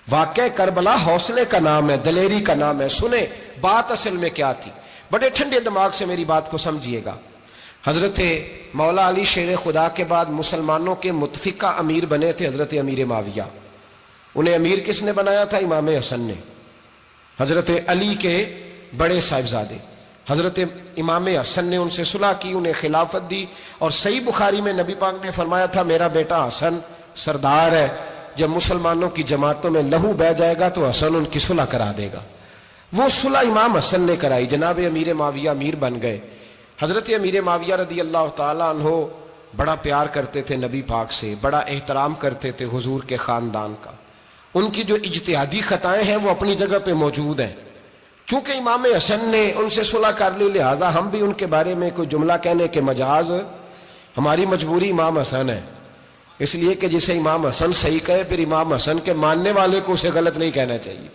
واقعہ کربلا حوصلے کا نام ہے، دلیری کا نام ہے. سنیں بات اصل میں کیا تھی، بڑے ٹھنڈے دماغ سے میری بات کو سمجھیے گا. حضرت مولا علی شیر خدا کے بعد مسلمانوں کے متفقہ امیر بنے تھے حضرت امیر معاویہ. انہیں امیر کس نے بنایا تھا؟ امام حسن نے، حضرت علی کے بڑے صاحبزادے. حضرت امام حسن نے ان سے صلح کی، انہیں خلافت دی. اور صحیح بخاری میں نبی پاک نے فرمایا تھا میرا بیٹا حسن سردار ہے، جب مسلمانوں کی جماعتوں میں لہو بہ جائے گا تو حسن ان کی صلح کرا دے گا. وہ صلح امام حسن نے کرائی، جناب امیر معاویہ امیر بن گئے. حضرت امیر معاویہ رضی اللہ تعالیٰ عنہ بڑا پیار کرتے تھے نبی پاک سے، بڑا احترام کرتے تھے حضور کے خاندان کا. ان کی جو اجتہادی خطائیں ہیں وہ اپنی جگہ پہ موجود ہیں. چونکہ امام حسن نے ان سے صلح کر لی، لہذا ہم بھی ان کے بارے میں کوئی جملہ کہنے کے مجاز، ہماری مجبوری امام حسن ہے. اس لیے کہ جسے امام حسن صحیح کہے پھر امام حسن کے ماننے والے کو اسے غلط نہیں کہنا چاہیے.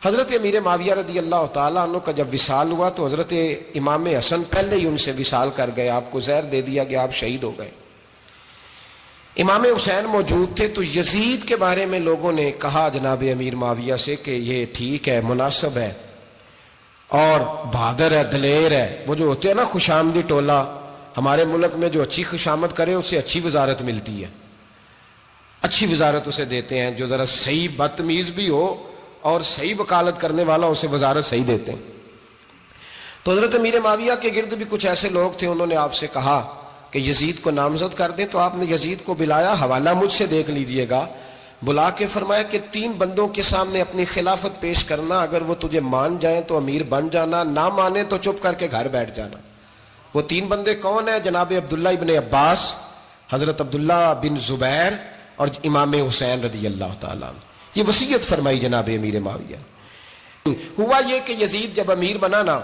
حضرت امیر معاویہ رضی اللہ تعالیٰ عنہ کا جب وصال ہوا تو حضرت امام حسن پہلے ہی ان سے وصال کر گئے، آپ کو زہر دے دیا کہ آپ شہید ہو گئے. امام حسین موجود تھے تو یزید کے بارے میں لوگوں نے کہا جناب امیر معاویہ سے کہ یہ ٹھیک ہے، مناسب ہے اور بہادر ہے، دلیر ہے. وہ جو ہوتے ہیں نا خوش آمدی ٹولہ، ہمارے ملک میں جو اچھی خوشامد کرے اسے اچھی وزارت ملتی ہے، اچھی وزارت اسے دیتے ہیں. جو ذرا صحیح بدتمیز بھی ہو اور صحیح وکالت کرنے والا اسے وزارت صحیح دیتے ہیں. تو حضرت امیر معاویہ کے گرد بھی کچھ ایسے لوگ تھے، انہوں نے آپ سے کہا کہ یزید کو نامزد کر دیں. تو آپ نے یزید کو بلایا، حوالہ مجھ سے دیکھ لیجئے گا. بلا کے فرمایا کہ 3 بندوں کے سامنے اپنی خلافت پیش کرنا، اگر وہ تجھے مان جائیں تو امیر بن جانا، نہ مانے تو چپ کر کے گھر بیٹھ جانا. وہ 3 بندے کون ہیں؟ جناب عبداللہ ابن عباس، حضرت عبداللہ بن زبیر اور امام حسین رضی اللہ تعالیٰ عنہ. یہ وصیت فرمائی جناب امیر معاویہ. ہوا یہ کہ یزید جب امیر بنا نا،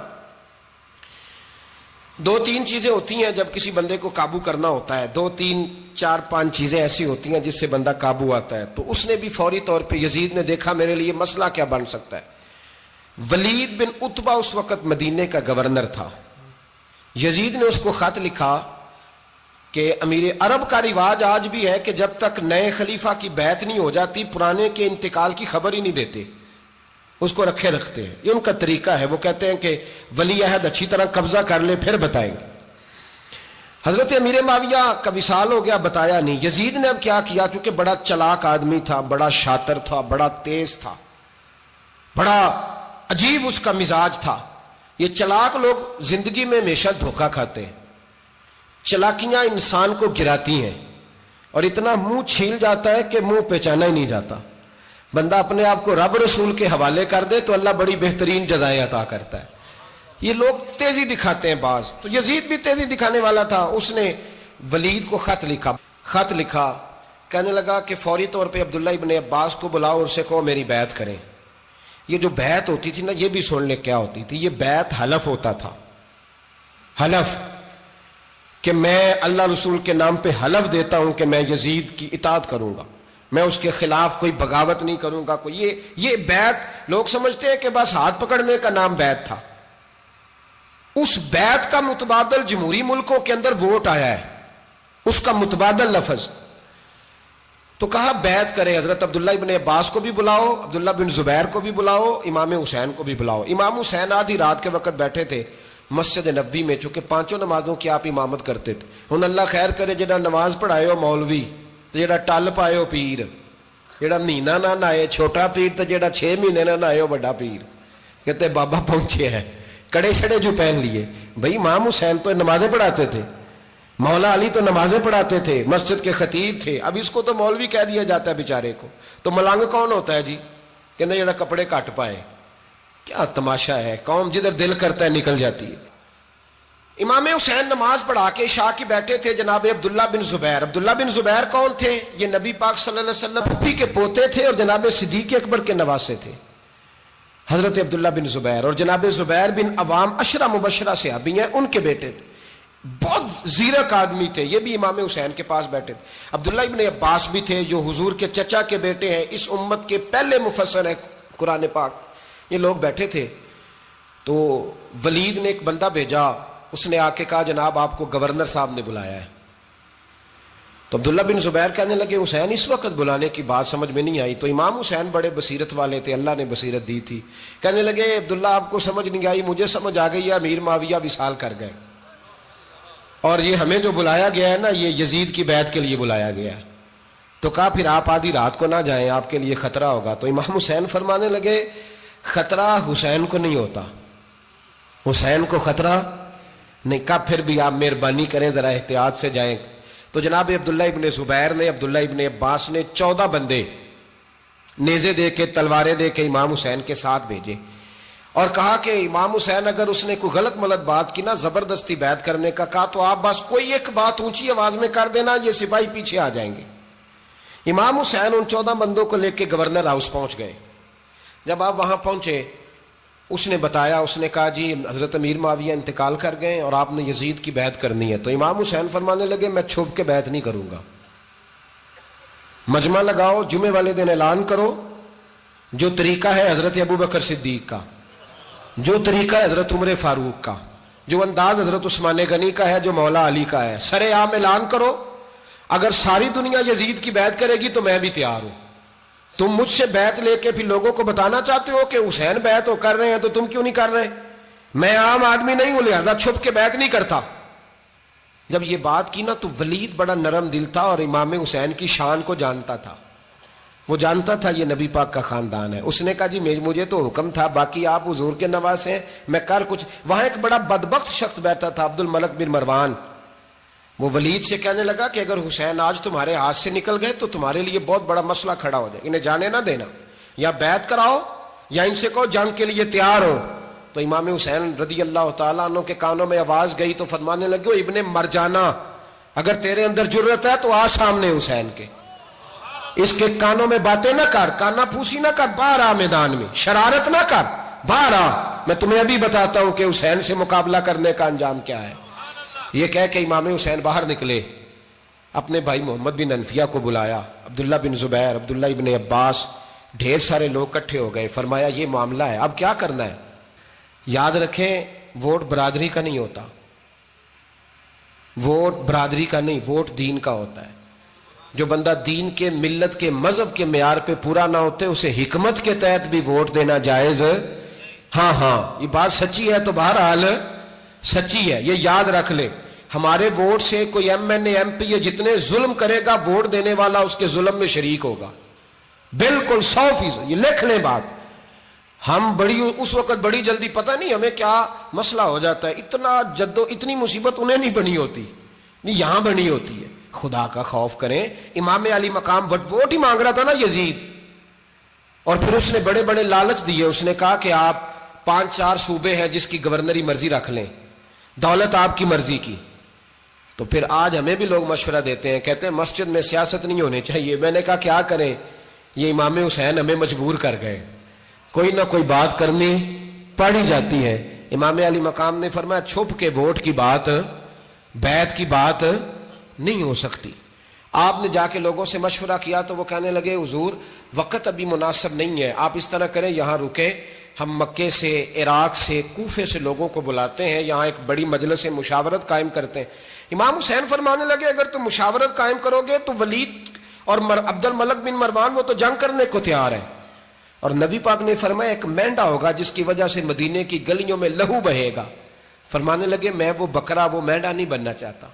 2-3 چیزیں ہوتی ہیں جب کسی بندے کو قابو کرنا ہوتا ہے، 2-3 4-5 چیزیں ایسی ہوتی ہیں جس سے بندہ قابو آتا ہے. تو اس نے بھی فوری طور پہ، یزید نے دیکھا میرے لیے مسئلہ کیا بن سکتا ہے. ولید بن عتبہ اس وقت مدینے کا گورنر تھا. یزید نے اس کو خط لکھا کہ امیر عرب کا رواج آج بھی ہے کہ جب تک نئے خلیفہ کی بیعت نہیں ہو جاتی پرانے کے انتقال کی خبر ہی نہیں دیتے، اس کو رکھے رکھتے ہیں. یہ ان کا طریقہ ہے. وہ کہتے ہیں کہ ولی عہد اچھی طرح قبضہ کر لے پھر بتائیں گے. حضرت امیر معاویہ کا وصال ہو گیا، بتایا نہیں. یزید نے اب کیا کیا، چونکہ بڑا چلاک آدمی تھا، بڑا شاطر تھا، بڑا تیز تھا، بڑا عجیب اس کا مزاج تھا. یہ چلاک لوگ زندگی میں ہمیشہ دھوکہ کھاتے ہیں، چلاکیاں انسان کو گراتی ہیں اور اتنا منہ چھیل جاتا ہے کہ منہ پہچانا ہی نہیں جاتا. بندہ اپنے آپ کو رب رسول کے حوالے کر دے تو اللہ بڑی بہترین جزائیں عطا کرتا ہے. یہ لوگ تیزی دکھاتے ہیں بعض. تو یزید بھی تیزی دکھانے والا تھا. اس نے ولید کو خط لکھا کہنے لگا کہ فوری طور پہ عبداللہ ابن عباس کو بلاؤ اور اسے کہو میری بیعت کریں. یہ جو بیعت ہوتی تھی نا، یہ بھی سن لے کیا ہوتی تھی. یہ بیعت حلف ہوتا تھا، حلف کہ میں اللہ رسول کے نام پہ حلف دیتا ہوں کہ میں یزید کی اطاعت کروں گا، میں اس کے خلاف کوئی بغاوت نہیں کروں گا. یہ بیعت لوگ سمجھتے ہیں کہ بس ہاتھ پکڑنے کا نام بیعت تھا. اس بیعت کا متبادل جمہوری ملکوں کے اندر ووٹ آیا ہے، اس کا متبادل لفظ. تو کہا بیعت کرے. حضرت عبداللہ ابن عباس کو بھی بلاؤ، عبداللہ بن زبیر کو بھی بلاؤ، امام حسین کو بھی بلاؤ. امام حسین آدھی رات کے وقت بیٹھے تھے مسجد نبوی میں، چونکہ 5 نمازوں کی آپ امامت کرتے تھے. ہن اللہ خیر کرے جڑا نماز پڑھائے ہو مولوی تے جڑا ٹل پائے ہو پیر، جڑا مہینہ نہ نہائے چھوٹا پیر تے جڑا 6 مہینے نہ نہائے ہو بڑا پیر. کہتے بابا پہنچے ہیں، کڑے چھڑے جو پہن لیے. بھائی امام حسین تو نمازیں پڑھاتے تھے، مولا علی تو نمازیں پڑھاتے تھے، مسجد کے خطیب تھے. اب اس کو تو مولوی کہہ دیا جاتا ہے بیچارے کو. تو ملنگ کون ہوتا ہے جی؟ کہتے جڑا کپڑے کٹ پائے. کیا تماشا ہے، قوم جدھر دل کرتا ہے نکل جاتی ہے. امام حسین نماز پڑھا کے عشاء کی بیٹھے تھے جناب عبداللہ بن زبیر. عبداللہ بن زبیر کون تھے؟ یہ نبی پاک صلی اللہ علیہ وسلم پھپھی کے پوتے تھے اور جناب صدیق اکبر کے نواسے تھے. حضرت عبداللہ بن زبیر اور جناب زبیر بن عوام عشرہ مبشرہ صحابی ہیں، ان کے بیٹے تھے. بہت زیرک آدمی تھے. یہ بھی امام حسین کے پاس بیٹھے تھے. عبداللہ ابن عباس بھی تھے جو حضور کے چچا کے بیٹے ہیں، اس امت کے پہلے مفسر ہیں قرآن پاک. یہ لوگ بیٹھے تھے. تو ولید نے ایک بندہ بھیجا، اس نے آ کے کہا جناب آپ کو گورنر صاحب نے بلایا ہے. تو عبداللہ بن زبیر کہنے لگے حسین اس وقت بلانے کی بات سمجھ میں نہیں آئی. تو امام حسین بڑے بصیرت والے تھے, اللہ نے بصیرت دی تھی. کہنے لگے عبداللہ آپ کو سمجھ نہیں آئی, مجھے سمجھ آ گئی ہے, امیر معاویہ وصال کر گئے, اور یہ ہمیں جو بلایا گیا ہے نا یہ یزید کی بیعت کے لیے بلایا گیا ہے. تو کہا پھر آپ آدھی رات کو نہ جائیں, آپ کے لیے خطرہ ہوگا. تو امام حسین فرمانے لگے خطرہ حسین کو نہیں ہوتا, حسین کو خطرہ نہیں. کہا پھر بھی آپ مہربانی کریں ذرا احتیاط سے جائیں. تو جناب عبداللہ ابن زبیر نے, عبداللہ ابن عباس نے 14 بندے نیزے دے کے, تلواریں دے کے امام حسین کے ساتھ بھیجے, اور کہا کہ امام حسین اگر اس نے کوئی غلط ملت بات کی نا, زبردستی بیعت کرنے کا کہا, تو آپ بس کوئی ایک بات اونچی آواز میں کر دینا, یہ سپاہی پیچھے آ جائیں گے. امام حسین ان 14 بندوں کو لے کے گورنر ہاؤس پہنچ گئے. جب آپ وہاں پہنچے اس نے بتایا, اس نے کہا جی حضرت امیر معاویہ انتقال کر گئے اور آپ نے یزید کی بیعت کرنی ہے. تو امام حسین فرمانے لگے میں چھپ کے بیعت نہیں کروں گا, مجمع لگاؤ, جمعے والے دن اعلان کرو, جو طریقہ ہے حضرت ابوبکر صدیق کا, جو طریقہ ہے حضرت عمر فاروق کا, جو انداز حضرت عثمان غنی کا ہے, جو مولا علی کا ہے, سر عام اعلان کرو. اگر ساری دنیا یزید کی بیعت کرے گی تو میں بھی تیار ہوں. تم مجھ سے بیعت لے کے پھر لوگوں کو بتانا چاہتے ہو کہ حسین بیعت ہو کر رہے ہیں, تو تم کیوں نہیں کر رہے؟ میں عام آدمی نہیں ہوں, لہذا چھپ کے بیعت نہیں کرتا. جب یہ بات کی نا تو ولید بڑا نرم دل تھا اور امام حسین کی شان کو جانتا تھا, وہ جانتا تھا یہ نبی پاک کا خاندان ہے. اس نے کہا جی مجھے تو حکم تھا, باقی آپ حضور کے نواز ہیں, میں کر کچھ. وہاں ایک بڑا بدبخت شخص بیٹھا تھا, عبد الملک بن مروان. وہ ولید سے کہنے لگا کہ اگر حسین آج تمہارے ہاتھ سے نکل گئے تو تمہارے لیے بہت بڑا مسئلہ کھڑا ہو جائے, انہیں جانے نہ دینا, یا بیعت کراؤ یا ان سے کہو جنگ کے لیے تیار ہو. تو امام حسین رضی اللہ تعالیٰ عنہ کے کانوں میں آواز گئی تو فرمانے لگے ابن مرجانہ, اگر تیرے اندر جرت ہے تو آ سامنے حسین کے, اس کے کانوں میں باتیں نہ کر, کانا پھوسی نہ کر, باہر آ میدان میں, شرارت نہ کر, باہر آ, میں تمہیں ابھی بتاتا ہوں کہ حسین سے مقابلہ کرنے کا انجام کیا ہے. یہ کہہ کہ امام حسین باہر نکلے, اپنے بھائی محمد بن انفیہ کو بلایا, عبداللہ بن زبیر, عبداللہ ابن عباس, ڈھیر سارے لوگ اکٹھے ہو گئے. فرمایا یہ معاملہ ہے, اب کیا کرنا ہے؟ یاد رکھیں ووٹ برادری کا نہیں ہوتا, ووٹ برادری کا نہیں, ووٹ دین کا ہوتا ہے. جو بندہ دین کے, ملت کے, مذہب کے معیار پہ پورا نہ ہوتے اسے حکمت کے تحت بھی ووٹ دینا جائز. ہاں یہ بات سچی ہے تو بہرحال سچی ہے, یہ یاد رکھ لے. ہمارے ووٹ سے کوئی ایم این اے, ایم پی اے جتنے ظلم کرے گا, ووٹ دینے والا اس کے ظلم میں شریک ہوگا, بالکل 100%. یہ لکھ لیں بات. ہم اس وقت بڑی جلدی, پتہ نہیں ہمیں کیا مسئلہ ہو جاتا ہے, اتنا اتنی مصیبت انہیں نہیں بنی ہوتی, نہیں یہاں بنی ہوتی ہے. خدا کا خوف کریں. امام علی مقام ووٹ ہی مانگ رہا تھا نا یزید, اور پھر اس نے بڑے بڑے لالچ دیے. اس نے کہا کہ آپ 5-4 صوبے ہیں جس کی گورنری مرضی رکھ لیں, دولت آپ کی مرضی کی. تو پھر آج ہمیں بھی لوگ مشورہ دیتے ہیں, کہتے ہیں مسجد میں سیاست نہیں ہونی چاہیے. میں نے کہا کیا کریں, یہ امام حسین ہمیں مجبور کر گئے, کوئی نہ کوئی بات کرنی پڑ ہی جاتی ہے. امام علی مقام نے فرمایا چھپ کے ووٹ کی بات, بیعت کی بات نہیں ہو سکتی. آپ نے جا کے لوگوں سے مشورہ کیا تو وہ کہنے لگے حضور وقت ابھی مناسب نہیں ہے, آپ اس طرح کریں یہاں رکے, ہم مکے سے, عراق سے, کوفے سے لوگوں کو بلاتے ہیں, یہاں ایک بڑی مجلس مشاورت قائم کرتے ہیں. امام حسین فرمانے لگے اگر تم مشاورت قائم کرو گے تو ولید اور عبد الملک بن مروان وہ تو جنگ کرنے کو تیار ہیں, اور نبی پاک نے فرمایا ایک مینڈا ہوگا جس کی وجہ سے مدینے کی گلیوں میں لہو بہے گا. فرمانے لگے میں وہ بکرا, وہ مینڈا نہیں بننا چاہتا.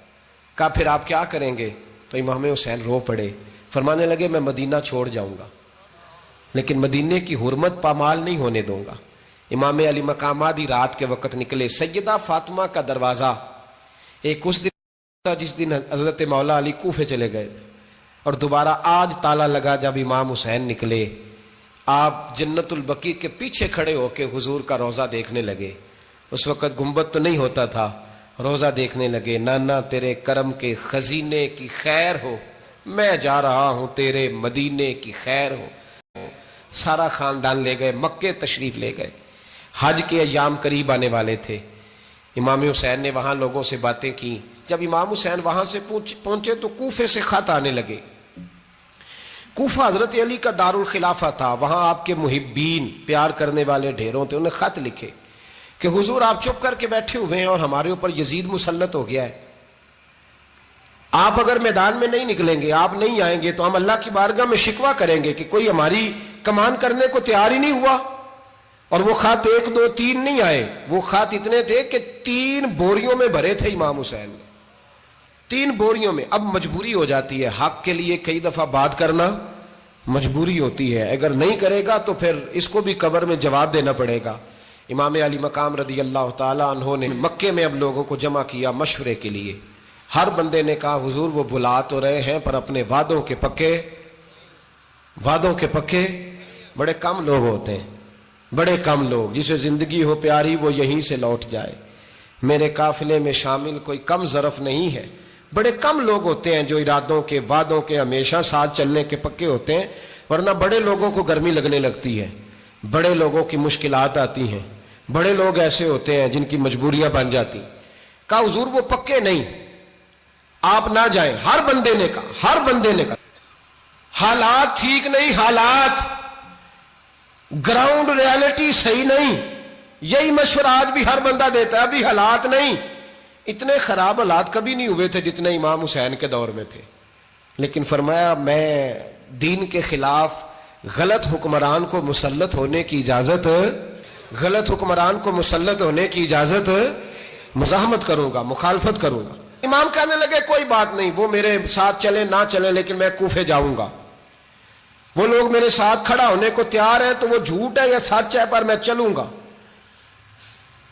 کہا پھر آپ کیا کریں گے؟ تو امام حسین رو پڑے, فرمانے لگے میں مدینہ چھوڑ جاؤں گا لیکن مدینے کی حرمت پامال نہیں ہونے دوں گا. امام علی مقام آدھی رات کے وقت نکلے. سیدہ فاطمہ کا دروازہ ایک اس دن تھا جس دن حضرت مولا علی کوفے چلے گئے, اور دوبارہ آج تالا لگا جب امام حسین نکلے. آپ جنت البقیع کے پیچھے کھڑے ہو کے حضور کا روضہ دیکھنے لگے. اس وقت گنبد تو نہیں ہوتا تھا, روضہ دیکھنے لگے. نانا تیرے کرم کے خزینے کی خیر ہو, میں جا رہا ہوں تیرے مدینے کی خیر ہو. سارا خاندان لے گئے, مکے تشریف لے گئے. حج کے ایام قریب آنے والے تھے. امام حسین نے وہاں لوگوں سے باتیں کی. جب امام حسین وہاں سے پہنچے تو کوفے سے خط آنے لگے. کوفہ حضرت علی کا دارالخلافہ تھا, وہاں آپ کے محبین, پیار کرنے والے ڈھیروں تھے. انہیں خط لکھے کہ حضور آپ چپ کر کے بیٹھے ہوئے ہیں اور ہمارے اوپر یزید مسلط ہو گیا ہے, آپ اگر میدان میں نہیں نکلیں گے، آپ نہیں آئیں گے، تو ہم اللہ کی بارگاہ میں شکوہ کریں گے کہ کوئی ہماری کمان کرنے کو تیار ہی نہیں ہوا. اور وہ خط 1 2 3 نہیں آئے، وہ خط اتنے تھے کہ 3 بوریوں میں بھرے تھے امام حسین نے، 3 بوریوں میں. اب مجبوری ہو جاتی ہے، حق کے لیے کئی دفعہ بات کرنا مجبوری ہوتی ہے، اگر نہیں کرے گا تو پھر اس کو بھی قبر میں جواب دینا پڑے گا. امام علی مقام رضی اللہ تعالی عنہ نے مکے میں اب لوگوں کو جمع کیا مشورے کے لیے. ہر بندے نے کہا حضور وہ بلا تو رہے ہیں پر اپنے وعدوں کے پکے بڑے کم لوگ ہوتے ہیں، بڑے کم لوگ. جسے زندگی ہو پیاری وہ یہیں سے لوٹ جائے. میرے قافلے میں شامل کوئی کم ظرف نہیں ہے. بڑے کم لوگ ہوتے ہیں جو ارادوں کے وعدوں کے ہمیشہ ساتھ چلنے کے پکے ہوتے ہیں، ورنہ بڑے لوگوں کو گرمی لگنے لگتی ہے، بڑے لوگوں کی مشکلات آتی ہیں، بڑے لوگ ایسے ہوتے ہیں جن کی مجبوریاں بن جاتی. کہا حضور وہ پکے نہیں، آپ نہ جائیں. ہر بندے نے کہا حالات ٹھیک نہیں، حالات گراؤنڈ ریالٹی صحیح نہیں. یہی مشورہ آج بھی ہر بندہ دیتا ہے، ابھی حالات نہیں. اتنے خراب حالات کبھی نہیں ہوئے تھے جتنے امام حسین کے دور میں تھے. لیکن فرمایا میں دین کے خلاف غلط حکمران کو مسلط ہونے کی اجازت مزاحمت کروں گا، مخالفت کروں گا. امام کہنے لگے کوئی بات نہیں، وہ میرے ساتھ چلے نہ چلے لیکن میں کوفے جاؤں گا. وہ لوگ میرے ساتھ کھڑا ہونے کو تیار ہے تو وہ جھوٹ ہے یا سچ ہے پر میں چلوں گا.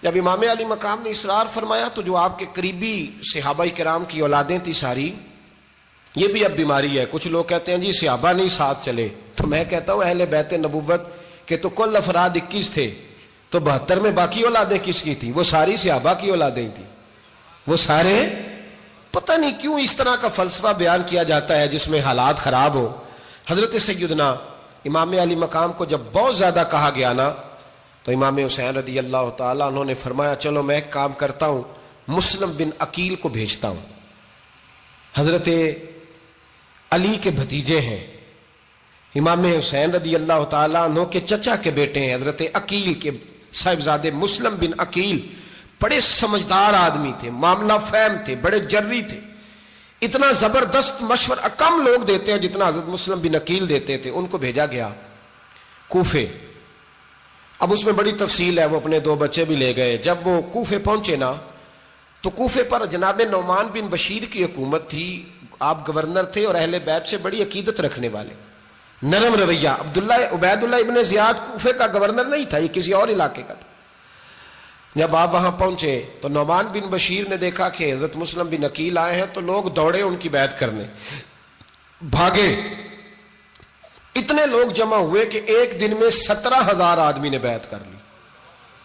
جب امام علی مقام نے اصرار فرمایا تو جو آپ کے قریبی صحابہ کرام کی اولادیں تھی ساری، یہ بھی اب بیماری ہے. کچھ لوگ کہتے ہیں جی صحابہ نہیں ساتھ چلے، تو میں کہتا ہوں اہل بیت نبوت کے تو کل افراد 21 تھے، تو 72 میں باقی اولادیں کس کی تھیں؟ وہ ساری صحابہ کی اولادیں تھیں. وہ سارے، پتہ نہیں کیوں اس طرح کا فلسفہ بیان کیا جاتا ہے جس میں حالات خراب ہو. حضرت سیدنا امام علی مقام کو جب بہت زیادہ کہا گیا نا، تو امام حسین رضی اللہ تعالیٰ انہوں نے فرمایا چلو میں ایک کام کرتا ہوں، مسلم بن عقیل کو بھیجتا ہوں. حضرت علی کے بھتیجے ہیں، امام حسین رضی اللہ تعالیٰ عنہ کے چچا کے بیٹے ہیں حضرت عقیل کے صاحبزادے مسلم بن عقیل. بڑے سمجھدار آدمی تھے، معاملہ فہم تھے، بڑے جری تھے. اتنا زبردست مشورہ کم لوگ دیتے ہیں جتنا حضرت مسلم بن عقیل دیتے تھے. ان کو بھیجا گیا کوفے. اب اس میں بڑی تفصیل ہے، وہ اپنے 2 بچے بھی لے گئے. جب وہ کوفے پہنچے نا تو کوفے پر جناب نعمان بن بشیر کی حکومت تھی. آپ گورنر تھے اور اہل بیت سے بڑی عقیدت رکھنے والے، نرم رویہ. عبید اللہ ابن زیاد کوفے کا گورنر نہیں تھا، یہ کسی اور علاقے کا تھا. جب آپ وہاں پہنچے تو نعمان بن بشیر نے دیکھا کہ حضرت مسلم بن عقیل آئے ہیں، تو لوگ دوڑے ان کی بیعت کرنے، بھاگے. اتنے لوگ جمع ہوئے کہ ایک دن میں 17,000 آدمی نے بیعت کر لی.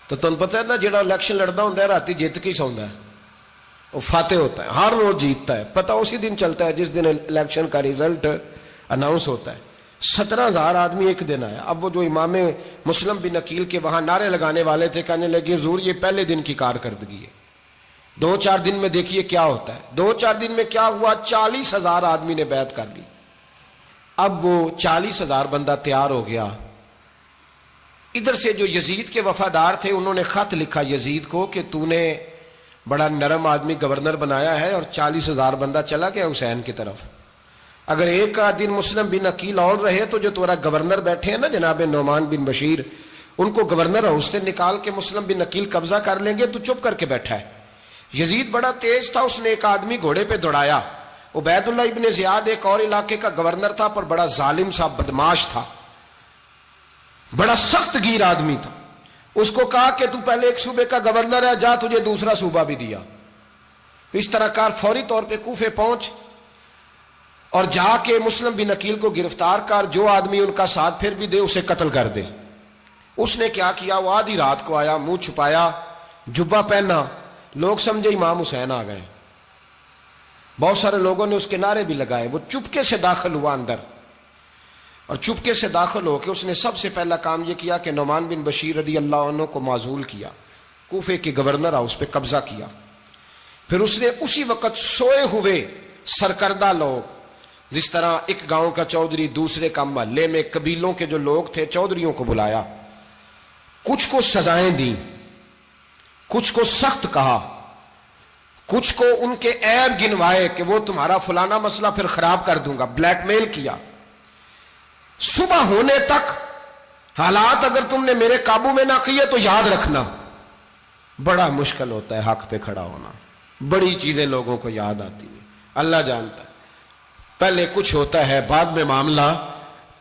تو تم پتہ ہے نا جڑا الیکشن لڑتا ہوں راتی جیت کے سوندا ہے، وہ فاتح ہوتا ہے، ہر روز جیتتا ہے. پتہ اسی دن چلتا ہے جس دن الیکشن کا ریزلٹ اناؤنس ہوتا ہے. 17,000 آدمی ایک دن آیا. اب وہ جو امام مسلم بن عقیل کے وہاں نعرے لگانے والے تھے کہنے لگے حضور یہ پہلے دن کی کارکردگی ہے، 2-4 دن میں دیکھیے کیا ہوتا ہے. 2-4 دن میں کیا ہوا، 40,000 آدمی نے بیعت کر لی. اب وہ 40,000 بندہ تیار ہو گیا. ادھر سے جو یزید کے وفادار تھے انہوں نے خط لکھا یزید کو کہ تو نے بڑا نرم آدمی گورنر بنایا ہے اور 40,000 بندہ چلا گیا حسین کی طرف. اگر ایک دن مسلم بن عقیل اور رہے تو جو تمہارا گورنر بیٹھے ہیں نا جناب نعمان بن بشیر، ان کو گورنر ہاؤس سے نکال کے مسلم بن عقیل قبضہ کر لیں گے. تو چپ کر کے بیٹھا ہے. یزید بڑا تیز تھا، اس نے ایک آدمی گھوڑے پہ دوڑایا. عبید اللہ ابن زیاد ایک اور علاقے کا گورنر تھا پر بڑا ظالم سا بدماش تھا، بڑا سخت گیر آدمی تھا. اس کو کہا کہ تو پہلے ایک صوبے کا گورنر ہے، جا تجھے دوسرا صوبہ بھی دیا. اس طرح کار فوری طور پہ کوفے پہنچ اور جا کے مسلم بن عقیل کو گرفتار کر، جو آدمی ان کا ساتھ پھر بھی دے اسے قتل کر دے. اس نے کیا کیا، وہ آدھی رات کو آیا، منہ چھپایا، جبہ پہنا. لوگ سمجھے امام حسین آ گئے. بہت سارے لوگوں نے اس کے نعرے بھی لگائے. وہ چپکے سے داخل ہوا اندر، اور چپکے سے داخل ہو کے اس نے سب سے پہلا کام یہ کیا کہ نعمان بن بشیر رضی اللہ عنہ کو معزول کیا، کوفے کے گورنر ہاؤس پہ قبضہ کیا. پھر اس نے اسی وقت سوئے ہوئے سرکردہ لوگ، جس طرح ایک گاؤں کا چودھری دوسرے کا محلے میں قبیلوں کے جو لوگ تھے چودھریوں کو بلایا، کچھ کو سزائیں دیں، کچھ کو سخت کہا، کچھ کو ان کے عیب گنوائے کہ وہ تمہارا فلانا مسئلہ پھر خراب کر دوں گا، بلیک میل کیا. صبح ہونے تک حالات اگر تم نے میرے قابو میں نہ کیے تو یاد رکھنا بڑا مشکل ہوتا ہے حق پہ کھڑا ہونا. بڑی چیزیں لوگوں کو یاد آتی ہیں، اللہ جانتا ہے. پہلے کچھ ہوتا ہے، بعد میں معاملہ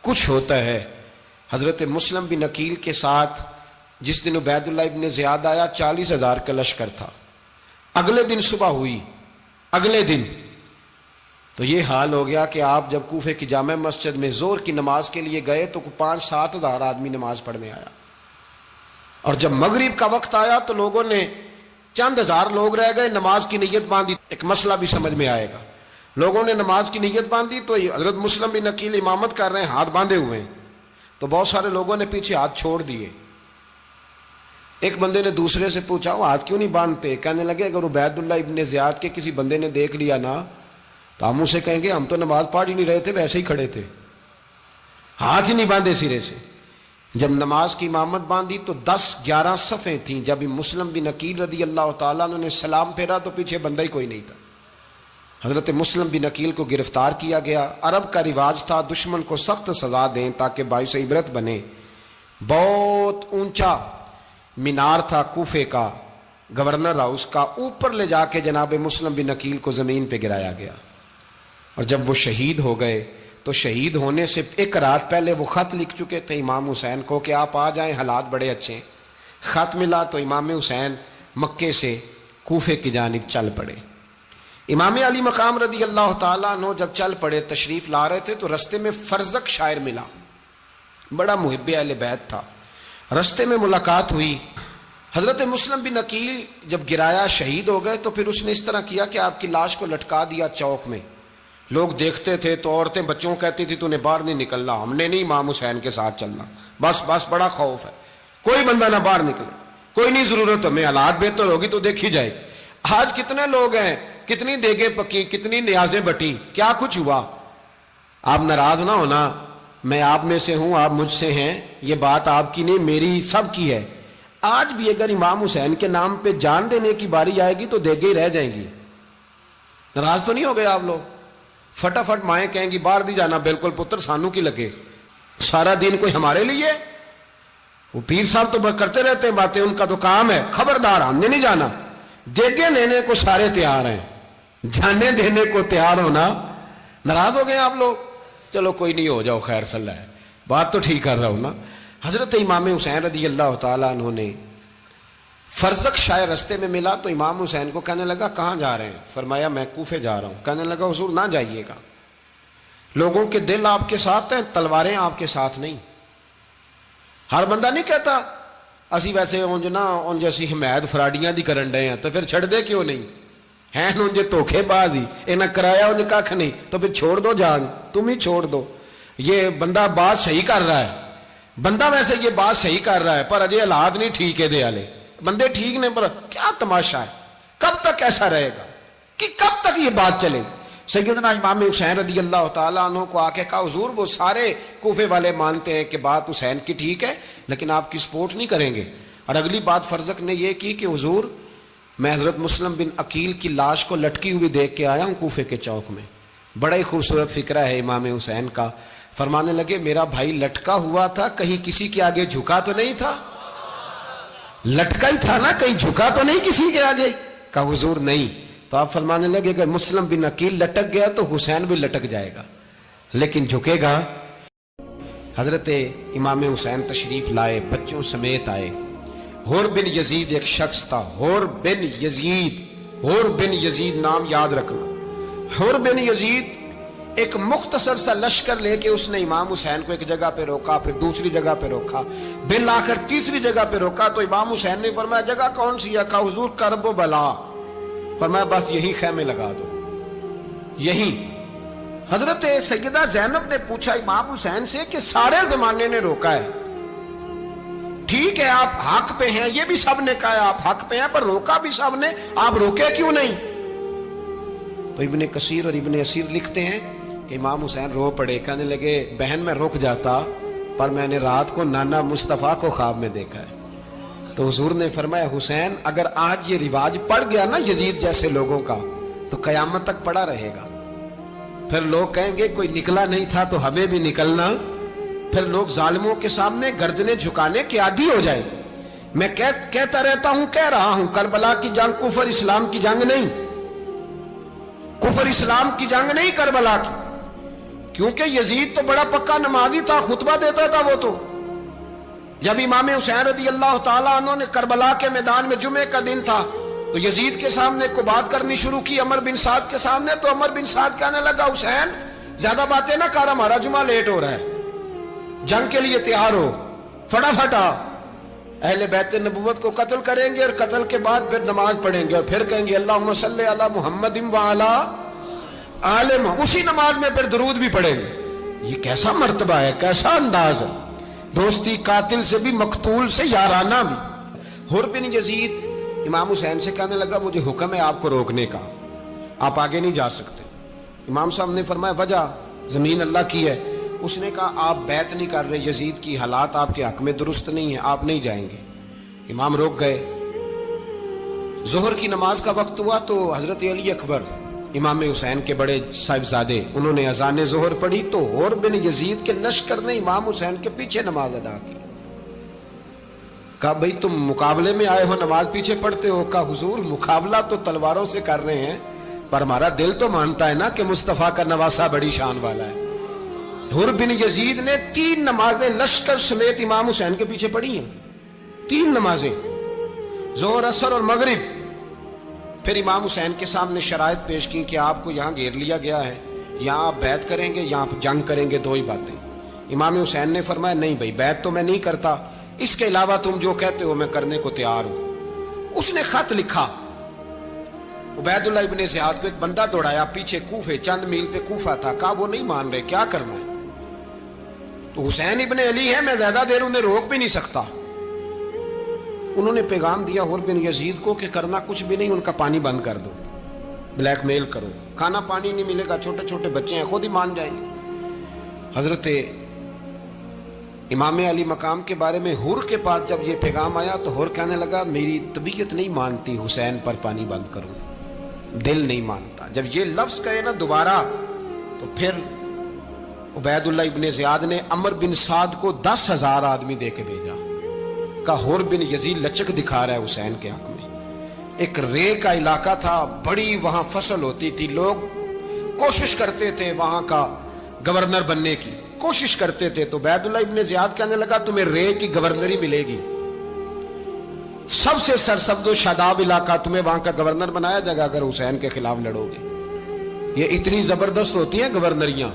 کچھ ہوتا ہے. حضرت مسلم بن عقیل کے ساتھ جس دن عبید اللہ ابن زیاد آیا 40,000 کا لشکر تھا. اگلے دن صبح ہوئی، اگلے دن تو یہ حال ہو گیا کہ آپ جب کوفے کی جامع مسجد میں زور کی نماز کے لیے گئے تو 5-7 ہزار آدمی نماز پڑھنے آیا. اور جب مغرب کا وقت آیا تو لوگوں نے چند ہزار لوگ رہ گئے، نماز کی نیت باندھی. ایک مسئلہ بھی سمجھ میں آئے گا. لوگوں نے نماز کی نیت باندھی تو حضرت مسلم بن عقیل امامت کر رہے ہیں، ہاتھ باندھے ہوئے ہیں. تو بہت سارے لوگوں نے پیچھے ہاتھ چھوڑ دیے. ایک بندے نے دوسرے سے پوچھا وہ ہاتھ کیوں نہیں باندھتے؟ کہنے لگے اگر عبید اللہ ابن زیاد کے کسی بندے نے دیکھ لیا نا تو ہم اسے کہیں گے ہم تو نماز پڑھ ہی نہیں رہے تھے، ویسے ہی کھڑے تھے، ہاتھ ہی نہیں باندھے سرے سے. جب نماز کی امامت باندھی تو 10-11 صفیں تھیں. جب مسلم بن عقیل رضی اللہ تعالیٰ عنہ نے سلام پھیرا تو پیچھے بندہ ہی کوئی نہیں تھا. حضرت مسلم بن عقیل کو گرفتار کیا گیا. عرب کا رواج تھا دشمن کو سخت سزا دیں تاکہ باعث عبرت بنے. بہت اونچا مینار تھا کوفے کا، گورنر ہاؤس کا، اوپر لے جا کے جناب مسلم بن عقیل کو زمین پہ گرایا گیا. اور جب وہ شہید ہو گئے تو شہید ہونے سے ایک رات پہلے وہ خط لکھ چکے تھے امام حسین کو کہ آپ آ جائیں، حالات بڑے اچھے ہیں. خط ملا تو امام حسین مکے سے کوفے کی جانب چل پڑے. امام علی مقام رضی اللہ تعالیٰ عنہ جب چل پڑے تشریف لا رہے تھے تو رستے میں فرزق شاعر ملا، بڑا محب اہل بیت تھا. رستے میں ملاقات ہوئی. حضرت مسلم بن عقیل جب گرایا شہید ہو گئے تو پھر اس نے اس طرح کیا کہ آپ کی لاش کو لٹکا دیا چوک میں. لوگ دیکھتے تھے تو عورتیں بچوں کہتی تھی تو نے باہر نہیں نکلنا، ہم نے نہیں امام حسین کے ساتھ چلنا، بس بڑا خوف ہے، کوئی بندہ نہ باہر نکلے، کوئی نہیں ضرورت ہمیں، حالات بہتر ہوگی تو دیکھی جائے. آج کتنے لوگ ہیں، کتنی دیگیں پکی، کتنی نیازیں بٹی، کیا کچھ ہوا. آپ ناراض نہ ہونا، میں آپ میں سے ہوں، آپ مجھ سے ہیں، یہ بات آپ کی نہیں میری سب کی ہے. آج بھی اگر امام حسین کے نام پہ جان دینے کی باری آئے گی تو دیگیں ہی رہ جائیں گی. ناراض تو نہیں ہو گئے آپ لوگ؟ فٹافٹ مائیں کہیں گی باہر دی جانا، بالکل پتر سانو کی لگے، سارا دین کوئی ہمارے لیے. وہ پیر صاحب تو کرتے رہتے ہیں باتیں، ان کا تو کام ہے. خبردار ہم نے نہیں جانا. دیگیں دینے کو سارے تیار ہیں، جانے دینے کو تیار ہونا. ناراض ہو گئے آپ لوگ؟ چلو کوئی نہیں، ہو جاؤ، خیر صلی اللہ ہے، بات تو ٹھیک کر رہا ہوں نا. حضرت امام حسین رضی اللہ تعالیٰ عنہ نے فرزق شاعر رستے میں ملا تو امام حسین کو کہنے لگا کہاں جا رہے ہیں؟ فرمایا میں کوفے جا رہا ہوں. کہنے لگا حضور نہ جائیے گا، لوگوں کے دل آپ کے ساتھ ہیں، تلواریں آپ کے ساتھ نہیں. ہر بندہ نہیں کہتا اسی ویسے انج اسی حمایت فراڈیاں دی کرن ڈے ہیں تو پھر چھڑ دے کیوں نہیں ہیں؟ انجے دھوکھے باز ہی انہیں کرایا انجے کھ نہیں تو پھر چھوڑ دو جان، تم ہی چھوڑ دو. یہ بندہ بات صحیح کر رہا ہے، بندہ ویسے یہ بات صحیح کر رہا ہے پر اجے حالات نہیں ٹھیک ہے، دے والے بندے ٹھیک نہیں، پر کیا تماشا ہے، کب تک ایسا رہے گا کہ کب تک یہ بات چلے گی. سیدنا امام حسین رضی اللہ تعالیٰ عنہ کو آ کے کہا حضور وہ سارے کوفے والے مانتے ہیں کہ بات حسین کی ٹھیک ہے لیکن آپ کی سپورٹ نہیں کریں گے. اور اگلی بات فرزق نے یہ کی کہ حضور میں حضرت مسلم بن عقیل کی لاش کو لٹکی ہوئی دیکھ کے آیا ہوں کوفے کے چوک میں. بڑا ہی خوبصورت فکرہ ہے امام حسین کا. فرمانے لگے میرا بھائی لٹکا ہوا تھا، کہیں کسی کے آگے جھکا تو نہیں تھا؟ لٹکا ہی تھا نا، کہیں جھکا تو نہیں کسی کے آگے؟ کہا حضور نہیں. تو آپ فرمانے لگے اگر مسلم بن عقیل لٹک گیا تو حسین بھی لٹک جائے گا لیکن جھکے گا. حضرت امام حسین تشریف لائے، بچوں سمیت آئے. حور بن یزید ایک شخص تھا، حور بن یزید نام یاد رکھنا. حور بن یزید ایک مختصر سا لشکر لے کے اس نے امام حسین کو ایک جگہ پہ روکا، پھر دوسری جگہ پہ روکا، بالآخر تیسری جگہ پہ روکا. تو امام حسین نے فرمایا جگہ کون سی ہے؟ کہا حضور کرب و بلا. فرمایا بس یہی خیمے لگا دو، یہی. حضرت سیدہ زینب نے پوچھا امام حسین سے کہ سارے زمانے نے روکا ہے، ٹھیک ہے آپ حق پہ ہیں، یہ بھی سب نے کہا آپ حق پہ ہیں، پر روکا بھی سب نے، آپ روکے کیوں نہیں؟ تو ابن کثیر اور ابن اسیر لکھتے ہیں کہ امام حسین رو پڑے، کہنے لگے بہن میں رک جاتا پر میں نے رات کو نانا مصطفیٰ کو خواب میں دیکھا ہے تو حضور نے فرمایا حسین اگر آج یہ رواج پڑ گیا نا یزید جیسے لوگوں کا تو قیامت تک پڑا رہے گا. پھر لوگ کہیں گے کوئی نکلا نہیں تھا تو ہمیں بھی نکلنا. پھر لوگ ظالموں کے سامنے گردنیں جھکانے کے عادی ہو جائیں. میں کہتا رہتا ہوں, کہہ رہا ہوں, کربلا کی جنگ کفر اسلام کی جنگ نہیں, کفر اسلام کی جنگ نہیں کربلا کی. کیونکہ یزید تو بڑا پکا نمازی تھا, خطبہ دیتا تھا. وہ تو جب امام حسین رضی اللہ تعالیٰ عنہ نے کربلا کے میدان میں جمعے کا دن تھا تو یزید کے سامنے کو بات کرنی شروع کی, عمر بن سعد کے سامنے. تو عمر بن سعد کہنے لگا حسین زیادہ باتیں نہ کر, ہمارا جمعہ لیٹ ہو رہا ہے, جنگ کے لیے تیار ہو, فٹافٹ آ. اہل بیت نبوت کو قتل کریں گے اور قتل کے بعد پھر نماز پڑھیں گے اور پھر کہیں گے اللہم صلی علی محمد وعلی آل محمد. اسی نماز میں پھر درود بھی پڑھیں گے. یہ کیسا مرتبہ ہے, کیسا انداز ہے. دوستی قاتل سے بھی, مقتول سے یارانہ بھی. حر بن یزید امام حسین سے کہنے لگا مجھے حکم ہے آپ کو روکنے کا, آپ آگے نہیں جا سکتے. امام صاحب نے فرمایا وجہ, زمین اللہ کی ہے. اس نے کہا آپ بیعت نہیں کر رہے, یزید کی حالات آپ کے حق میں درست نہیں ہیں, آپ نہیں جائیں گے. امام روک گئے. ظہر کی نماز کا وقت ہوا تو حضرت علی اکبر امام حسین کے بڑے صاحبزادے, انہوں نے اذان ظہر پڑھی تو حر بن یزید کے لشکر نے امام حسین کے پیچھے نماز ادا کی. کہا بھئی تم مقابلے میں آئے ہو, نماز پیچھے پڑھتے ہو. کہا حضور مقابلہ تو تلواروں سے کر رہے ہیں پر ہمارا دل تو مانتا ہے نا کہ مصطفیٰ کا نواسہ بڑی شان والا ہے. حر بن یزید نے 3 نمازیں لشکر سمیت امام حسین کے پیچھے پڑھی ہیں. 3 نمازیں, ظہر اثر اور مغرب. پھر امام حسین کے سامنے شرائط پیش کی کہ آپ کو یہاں گھیر لیا گیا ہے, یہاں آپ بیعت کریں گے, یہاں آپ جنگ کریں گے, 2 ہی باتیں. امام حسین نے فرمایا نہیں بھائی بیعت تو میں نہیں کرتا, اس کے علاوہ تم جو کہتے ہو میں کرنے کو تیار ہوں. اس نے خط لکھا عبید اللہ ابن زیاد کو, ایک بندہ دوڑایا پیچھے کوفے, چند میل پہ کوفہ تھا. کہا وہ نہیں مان رہے, کیا کرنا ہے؟ تو حسین ابن علی ہے, میں زیادہ دیر انہیں روک بھی نہیں سکتا. انہوں نے پیغام دیا حر بن یزید کو کہ کرنا کچھ بھی نہیں, ان کا پانی بند کر دو, بلیک میل کرو, کھانا پانی نہیں ملے گا, چھوٹے چھوٹے بچے ہیں, خود ہی مان جائیں گے. حضرت امام علی مقام کے بارے میں حر کے پاس جب یہ پیغام آیا تو حر کہنے لگا میری طبیعت نہیں مانتی حسین پر پانی بند کروں, دل نہیں مانتا. جب یہ لفظ کہے نا دوبارہ تو پھر عبید اللہ ابن زیاد نے عمر بن سعد کو 10,000 آدمی دے کے بھیجا. کا حر بن یزید لچک دکھا رہا ہے حسین کے حق میں. ایک رے کا علاقہ تھا, بڑی وہاں فصل ہوتی تھی, لوگ کوشش کرتے تھے وہاں کا گورنر بننے کی, کوشش کرتے تھے. تو عبید اللہ ابن زیاد کہنے لگا تمہیں رے کی گورنری ملے گی, سب سے سرسبز و شاداب علاقہ, تمہیں وہاں کا گورنر بنایا جائے گا اگر حسین کے خلاف لڑو گے. یہ اتنی زبردست ہوتی ہیں گورنریاں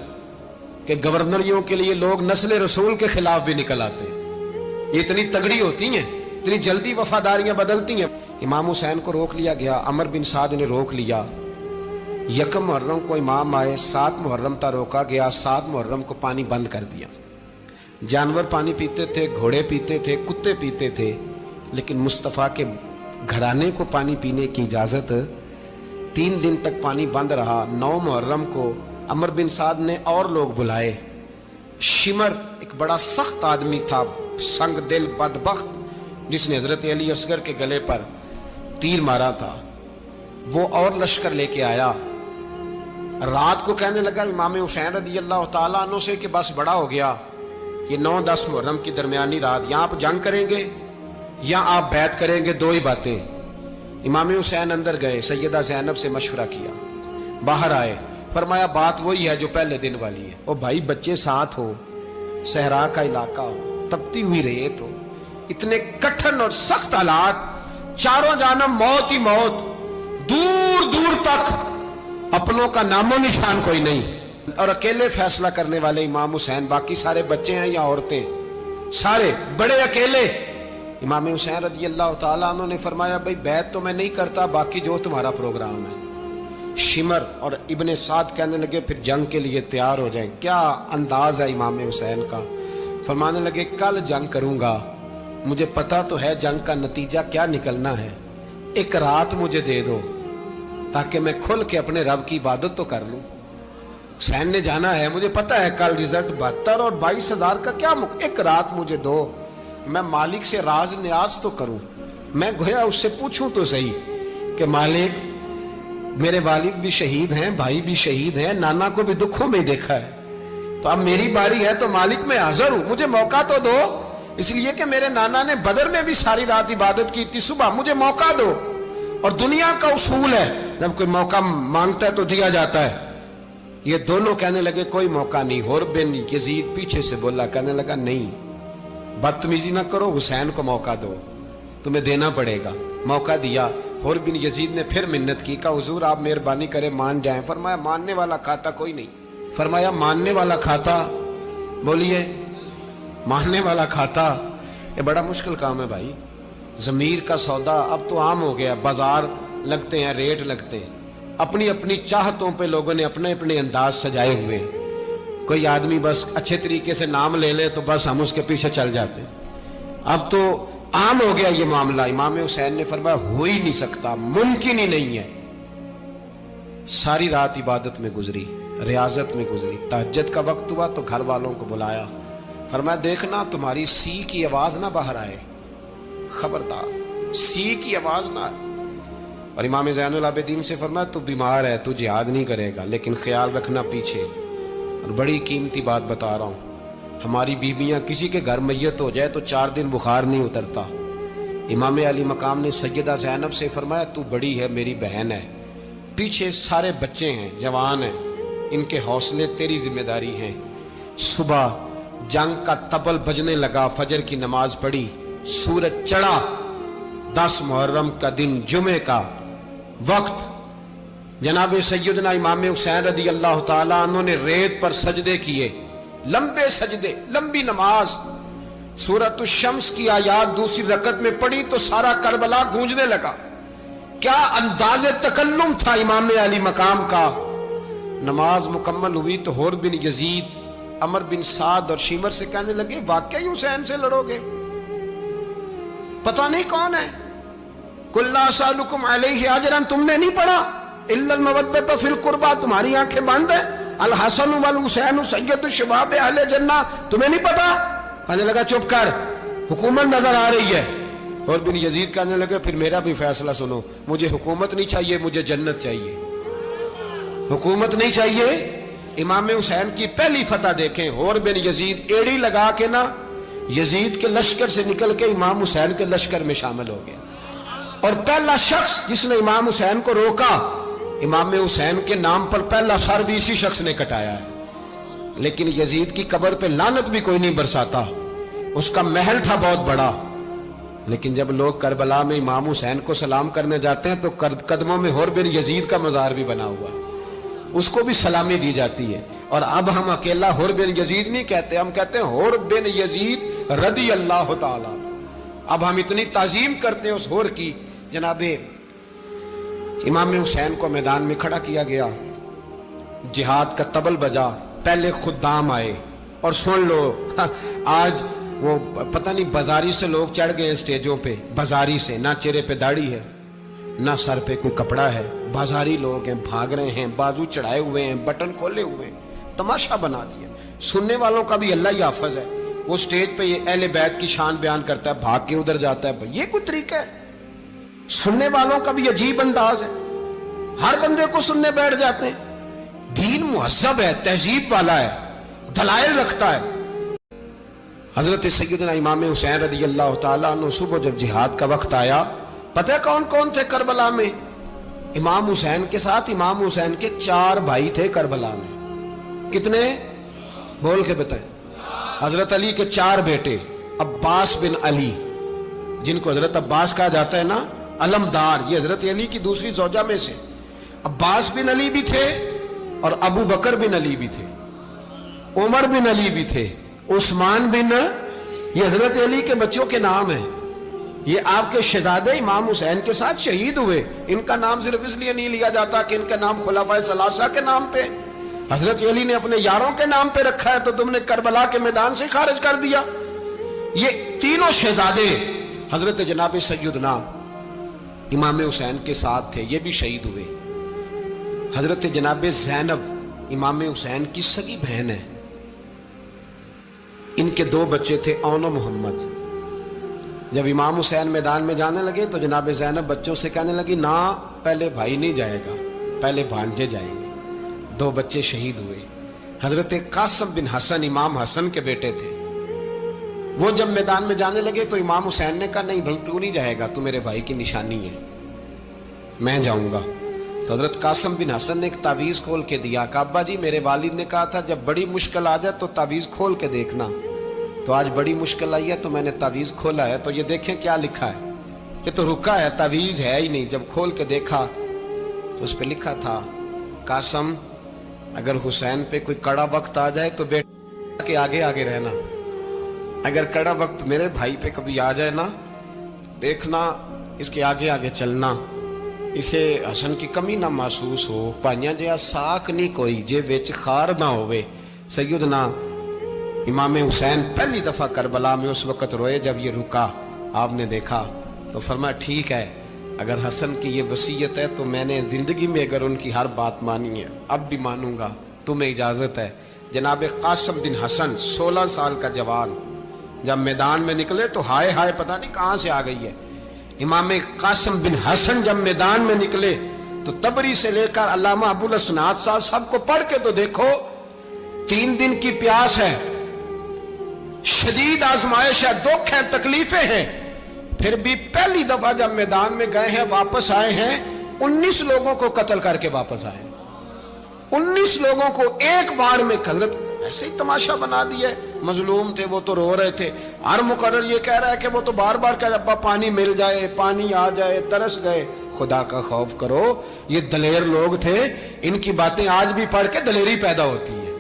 کہ گورنریوں کے لیے لوگ نسل رسول کے خلاف بھی نکل آتے ہیں. یہ اتنی تگڑی ہوتی ہیں, اتنی جلدی وفاداریاں بدلتی ہیں. امام حسین کو روک لیا گیا, عمر بن سعد نے روک لیا. 1 محرم کو امام آئے, 7 محرم تا روکا گیا, 7 محرم کو پانی بند کر دیا. جانور پانی پیتے تھے, گھوڑے پیتے تھے, کتے پیتے تھے, لیکن مصطفیٰ کے گھرانے کو پانی پینے کی اجازت. 3 دن تک پانی بند رہا. 9 محرم کو عمر بن سعد نے اور لوگ بلائے. شمر ایک بڑا سخت آدمی تھا, سنگ دل بدبخت, جس نے حضرت علی اصغر کے گلے پر تیر مارا تھا, وہ اور لشکر لے کے آیا. رات کو کہنے لگا امام حسین رضی اللہ تعالیٰ عنہ سے کہ بس بڑا ہو گیا, یہ 9-10 محرم کی درمیانی رات, یہاں آپ جنگ کریں گے یا آپ بیعت کریں گے, 2 ہی باتیں. امام حسین اندر گئے, سیدہ زینب سے مشورہ کیا, باہر آئے, فرمایا بات وہی ہے جو پہلے دن والی ہے. او بھائی بچے ساتھ ہو, صحرا کا علاقہ ہو, تپتی ہوئی ریت ہو, اتنے کٹھن اور سخت حالات, چاروں جانب موت ہی موت, دور دور تک اپنوں کا نام و نشان کوئی نہیں, اور اکیلے فیصلہ کرنے والے امام حسین, باقی سارے بچے ہیں یا عورتیں, سارے بڑے اکیلے. امام حسین رضی اللہ تعالیٰ عنہ نے فرمایا بھائی بیعت تو میں نہیں کرتا, باقی جو تمہارا پروگرام ہے. شمر اور ابن سعد کہنے لگے پھر جنگ کے لیے تیار ہو جائیں. کیا انداز ہے امام حسین کا, فرمانے لگے کل جنگ کروں گا, مجھے پتا تو ہے جنگ کا نتیجہ کیا نکلنا ہے, 1 رات مجھے دے دو تاکہ میں کھل کے اپنے رب کی عبادت تو کر لوں. حسین نے جانا ہے, مجھے پتا ہے کل رزلٹ 72 اور 22,000 کا کیا 1 رات مجھے دو, میں مالک سے راز نیاز تو کروں. میں گویا اس سے پوچھوں تو صحیح کہ مالک میرے والد بھی شہید ہیں، بھائی بھی شہید ہیں، نانا کو بھی دکھوں میں دیکھا ہے، تو اب میری باری ہے تو مالک میں حاضر ہوں، مجھے موقع تو دو، اس لیے کہ میرے نانا نے بدر میں بھی ساری رات عبادت کی تھی، صبح مجھے موقع دو۔ اور دنیا کا اصول ہے جب کوئی موقع مانگتا ہے تو دیا جاتا ہے۔ یہ دونوں کہنے لگے کوئی موقع نہیں۔ حور بن یزید پیچھے سے بولا، کہنے لگا نہیں، بدتمیزی نہ کرو، حسین کو موقع دو، تمہیں دینا پڑے گا۔ موقع دیا۔ حور بن یزید نے پھر منت کی، کہا حضور آپ مہربانی کریں مان جائیں۔ فرمایا ماننے والا کھاتا کوئی نہیں۔ فرمایا ماننے والا کھاتا، بولیے ماننے والا کھاتا۔ یہ بڑا مشکل کام ہے بھائی، ضمیر کا سودا اب تو عام ہو گیا، بازار لگتے ہیں، ریٹ لگتے ہیں، اپنی اپنی چاہتوں پہ لوگوں نے اپنے اپنے انداز سجائے ہوئے ہیں۔ کوئی آدمی بس اچھے طریقے سے نام لے لے تو بس ہم اس کے پیچھے چل جاتے ہیں۔ اب تو عام ہو گیا یہ معاملہ۔ امام حسین نے فرمایا ہو ہی نہیں سکتا، ممکن ہی نہیں ہے۔ ساری رات عبادت میں گزری، ریاضت میں گزری۔ تہجد کا وقت ہوا تو گھر والوں کو بلایا، فرمایا دیکھنا تمہاری سی کی آواز نہ باہر آئے، خبردار سی کی آواز نہ آئے۔ اور امام زین العابدین سے فرمایا تو بیمار ہے، تو جہاد نہیں کرے گا، لیکن خیال رکھنا پیچھے۔ اور بڑی قیمتی بات بتا رہا ہوں، ہماری بیویاں کسی کے گھر میت ہو جائے تو 4 دن بخار نہیں اترتا۔ امام علی مقام نے سیدہ زینب سے فرمایا تو بڑی ہے، میری بہن ہے، پیچھے سارے بچے ہیں، جوان ہیں، ان کے حوصلے تیری ذمہ داری ہیں۔ صبح جنگ کا طبل بجنے لگا، فجر کی نماز پڑھی، سورج چڑھا، 10 محرم کا دن، جمعے کا وقت، جناب سیدنا امام حسین رضی اللہ تعالیٰ عنہ نے ریت پر سجدے کیے، لمبے سجدے، لمبی نماز۔ سورۃ الشمس کی آیات دوسری رکعت میں پڑھی تو سارا کربلا گونجنے لگا۔ کیا انداز تکلم تھا امام علی مقام کا۔ نماز مکمل ہوئی تو حور بن یزید، عمر بن سعد اور شیمر سے کہنے لگے واقعی حسین سے لڑو گے؟ پتہ نہیں کون ہے۔ قل لا اسألکم علیہ اجرا، تم نے نہیں پڑھا؟ الا المودۃ فی القربى، تمہاری آنکھیں بند ہیں۔ الحسن والحسین سید الشباب اہل جنہ، تمہیں نہیں پتا؟ کہنے لگا چپ کر، حکومت نظر آ رہی ہے۔ اور بن یزید کہنے لگے پھر میرا بھی فیصلہ سنو، مجھے حکومت نہیں چاہیے، مجھے جنت چاہیے۔ حکومت نہیں چاہیے۔ امام حسین کی پہلی فتح دیکھیں، اور بن یزید ایڑی لگا کے نا یزید کے لشکر سے نکل کے امام حسین کے لشکر میں شامل ہو گیا، اور پہلا شخص جس نے امام حسین کو روکا، امام حسین کے نام پر پہلا سر بھی اسی شخص نے کٹایا ہے۔ لیکن یزید کی قبر پہ لعنت بھی کوئی نہیں برساتا، اس کا محل تھا بہت بڑا، لیکن جب لوگ کربلا میں امام حسین کو سلام کرنے جاتے ہیں تو قدموں میں حور بن یزید کا مزار بھی بنا ہوا ہے، اس کو بھی سلامی دی جاتی ہے۔ اور اب ہم اکیلا حور بن یزید نہیں کہتے، ہم کہتے ہیں حور بن یزید رضی اللہ تعالی۔ اب ہم اتنی تعظیم کرتے ہیں اس حور کی۔ جناب امام حسین کو میدان میں کھڑا کیا گیا، جہاد کا طبل بجا، پہلے خدام آئے، اور سن لو آج وہ پتہ نہیں بازاری سے لوگ چڑھ گئے اسٹیجوں پہ، بازاری سے، نہ چہرے پہ داڑھی ہے، نہ سر پہ کوئی کپڑا ہے، بازاری لوگ ہیں، بھاگ رہے ہیں، بازو چڑھائے ہوئے ہیں، بٹن کھولے ہوئے ہیں، تماشا بنا دیا۔ سننے والوں کا بھی اللہ ہی حافظ ہے، وہ اسٹیج پہ یہ اہل بیت کی شان بیان کرتا ہے، بھاگ کے ادھر جاتا ہے، یہ کوئی طریقہ ہے؟ سننے والوں کا بھی عجیب انداز ہے، ہر بندے کو سننے بیٹھ جاتے ہیں۔ دین مہذب ہے، تہذیب والا ہے، دلائل رکھتا ہے۔ حضرت سیدنا امام حسین رضی اللہ تعالیٰ عنہ صبح جب جہاد کا وقت آیا، پتہ ہے کون کون تھے کربلا میں؟ امام حسین کے ساتھ امام حسین کے 4 بھائی تھے کربلا میں۔ کتنے؟ بول کے بتائیں۔ حضرت علی کے 4 بیٹے، عباس بن علی، جن کو حضرت عباس کہا جاتا ہے نا، علمدار، یہ حضرت علی کی دوسری زوجہ میں سے عباس بن علی بھی تھے، اور ابو بکر بن علی بھی تھے، عمر بن علی بھی تھے، عثمان بن، یہ حضرت علی کے بچوں کے نام ہیں۔ یہ آپ کے شہزادے امام حسین کے ساتھ شہید ہوئے، ان کا نام صرف اس لیے نہیں لیا جاتا کہ ان کا نام خلفائے ثلاثہ کے نام پہ، حضرت علی نے اپنے یاروں کے نام پہ رکھا ہے، تو تم نے کربلا کے میدان سے خارج کر دیا۔ یہ تینوں شہزادے حضرت جناب سیدنا امام حسین کے ساتھ تھے، یہ بھی شہید ہوئے۔ حضرت جناب زینب امام حسین کی سگی بہن ہے، ان کے 2 بچے تھے، اون و محمد۔ جب امام حسین میدان میں جانے لگے تو جناب زینب بچوں سے کہنے لگی نہ پہلے بھائی نہیں جائے گا، پہلے بھانجے جائیں گے۔ 2 بچے شہید ہوئے۔ حضرت قاسم بن حسن امام حسن کے بیٹے تھے، وہ جب میدان میں جانے لگے تو امام حسین نے کہا نہیں بھائی تو نہیں جائے گا، تو میرے بھائی کی نشانی ہے، میں جاؤں گا۔ تو حضرت قاسم بن حسن نے ایک تعویذ کھول کے دیا کہ ابا جی میرے والد نے کہا تھا جب بڑی مشکل آ جائے تو تعویذ کھول کے دیکھنا، تو آج بڑی مشکل آئی ہے تو میں نے تعویذ کھولا ہے، تو یہ دیکھیں کیا لکھا ہے، یہ تو رکا ہے، تعویذ ہے ہی نہیں۔ جب کھول کے دیکھا تو اس پہ لکھا تھا قاسم اگر حسین پہ کوئی کڑا وقت آ جائے تو بیٹا کے آگے آگے رہنا، اگر کڑا وقت میرے بھائی پہ کبھی آ جائے نا دیکھنا اس کے آگے آگے چلنا، اسے حسن کی کمی نہ محسوس ہو، پائیاں جہاں ساک نہیں کوئی جے وچ خار نہ ہوئے۔ سیدنا امام حسین پہلی دفعہ کربلا میں اس وقت روئے جب یہ رکا، آپ نے دیکھا تو فرمایا ٹھیک ہے اگر حسن کی یہ وصیت ہے تو میں نے زندگی میں اگر ان کی ہر بات مانی ہے اب بھی مانوں گا، تمہیں اجازت ہے۔ جناب قاسم بن حسن 16 سال کا جوان جب میدان میں نکلے تو ہائے ہائے پتہ نہیں کہاں سے آ گئی ہے۔ امام قاسم بن حسن جب میدان میں نکلے تو تبری سے لے کر علامہ ابو الاسناد صاحب سب کو پڑھ کے تو دیکھو، 3 دن کی پیاس ہے، شدید آزمائش ہے، دکھ ہے، تکلیفیں ہیں، پھر بھی پہلی دفعہ جب میدان میں گئے ہیں واپس آئے ہیں 19 لوگوں کو قتل کر کے واپس آئے، 19 لوگوں کو ایک بار میں۔ حضرت ایسے ہی تماشا بنا دیا ہے، مظلوم تھے وہ تو رو رہے تھے، ہر مقرر یہ کہہ رہا ہے کہ وہ تو بار بار کہ ابا پانی مل جائے، پانی آ جائے، ترس گئے۔ خدا کا خوف کرو، یہ دلیر لوگ تھے، ان کی باتیں آج بھی پڑھ کے دلیری پیدا ہوتی ہے،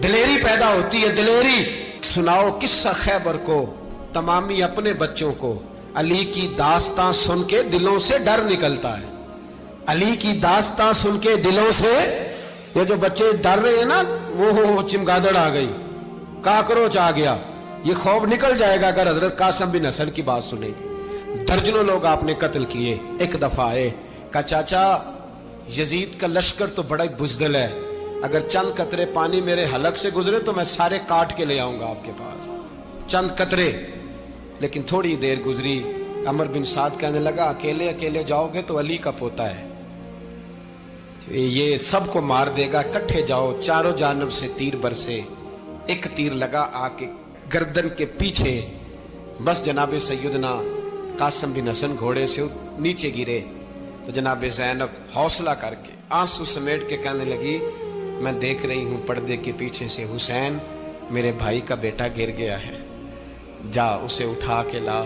دلیری پیدا ہوتی ہے، دلیری۔ سناؤ قصہ خیبر کو، تمامی اپنے بچوں کو علی کی داستان سن کے دلوں سے ڈر نکلتا ہے، علی کی داستان سن کے دلوں سے یہ جو بچے ڈر رہے ہیں نا، وہ چمگادڑ آ گئی، کاکروچ آ گیا، یہ خوف نکل جائے گا اگر حضرت قاسم بن حسن کی بات سنے گی۔ درجنوں لوگ آپ نے قتل کیے۔ ایک دفعہ آئے کہا چاچا یزید کا لشکر تو بڑا بزدل ہے، اگر چند قطرے پانی میرے حلق سے گزرے تو میں سارے کاٹ کے لے آؤں گا آپ کے پاس، چند قطرے۔ لیکن تھوڑی دیر گزری، عمر بن سعد کہنے لگا اکیلے اکیلے جاؤ گے تو علی کا پوتا ہے، یہ سب کو مار دے گا، کٹھے جاؤ۔ چاروں جانب سے تیر برسے، ایک تیر لگا آ کے گردن کے پیچھے، بس جناب سیدنا قاسم بن حسن گھوڑے سے نیچے گرے تو جناب زینب حوصلہ کر کے آنسو سمیٹ کے کہنے لگی میں دیکھ رہی ہوں پردے کے پیچھے سے حسین میرے بھائی کا بیٹا گر گیا ہے، جا اسے اٹھا کے لا۔